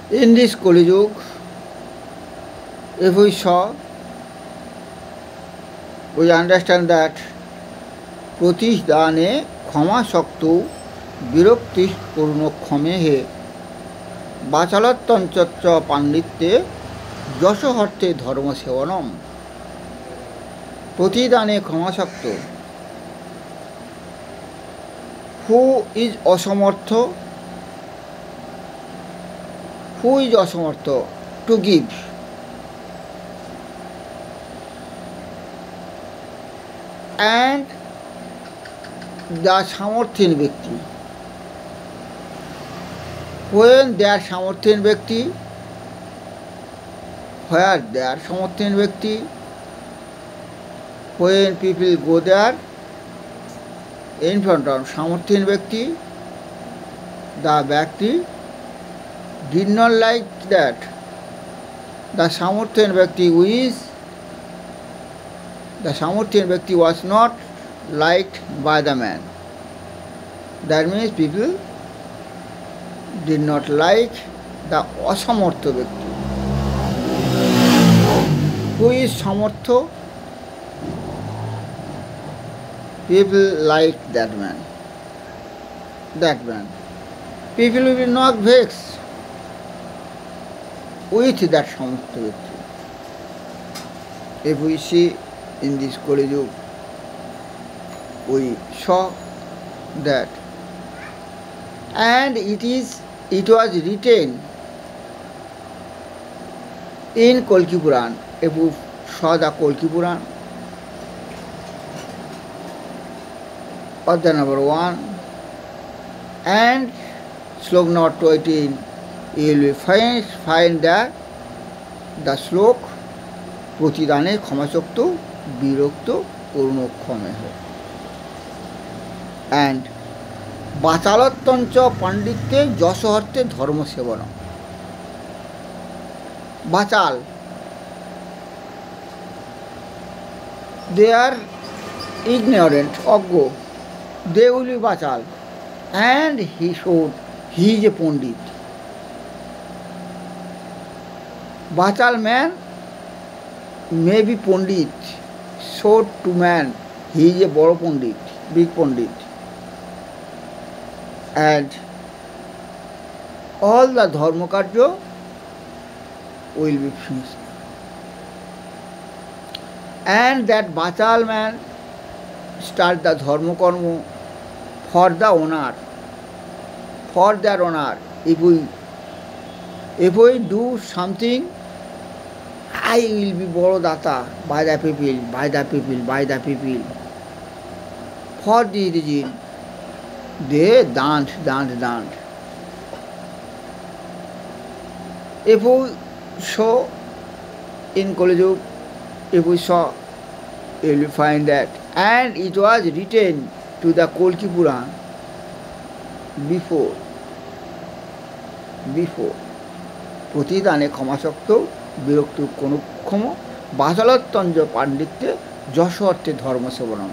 In this Kali Yuga, if we saw, we understand that প্রতিদানে ক্ষমা শক্ত বিরক্তি পূর্ণ ক্ষমেহে বাচালতঞ্চ পাণ্ডিত্যে যশোহর্থে ধর্মসেবনম। প্রতিদানে ক্ষমাশক্ত, হু ইজ অসমর্থ, হু ইজ অসমর্থ টু গিভ, অ্যান্ড দ্য সামর্থ্যহীন ব্যক্তি, when their সামর্থ্যহীন ব্যক্তি, where their সামর্থ্যহীন ব্যক্তি, when people go there in front of সামর্থ্যহীন ব্যক্তি, the ব্যক্তি did not like that, the সামর্থ্যহীন ব্যক্তি the সামর্থ্যহীন ব্যক্তি was not liked by the man. That means people did not like the অসমর্থ ব্যক্তি। Who is সমর্থ? People like that man. People will be not vexed with that সমর্থ ব্যক্তি। If we see in this Kali Yuga, we saw that, and it was written in Kalki Puran. If you saw the Kalki Puran, Adhyaya number 1 and slok number 18, you will find that the slok প্রতিদানে ক্ষমাশক্ত বিরক্ত পূর্ণ ক্ষমেহ, and বাচালতঞ্চ পাণ্ডিত্যে যশোহর্থে ধর্মসেবনম। বাচাল, they are ignorant, অজ্ঞ, they will be বাচাল, and he is a Pandit. বাচাল man may be Pandit, showed to man he is a বড় পণ্ডিত, big Pandit, and all the dharma karya will be finished, and that bachal man start the dharma karma for the honor, for their honor. If we do something, I will be boro data by the people. For this reason, they dant. If we saw in Kali Yuga, if we saw, you will find that, and it was written to the Kalki Puran before প্রতিদানে ক্ষমাশক্ত বিরক্ত কোন ক্ষম বাচালতঞ্চ পাণ্ডিত্যে যশোহর্থে ধর্মসেবনম।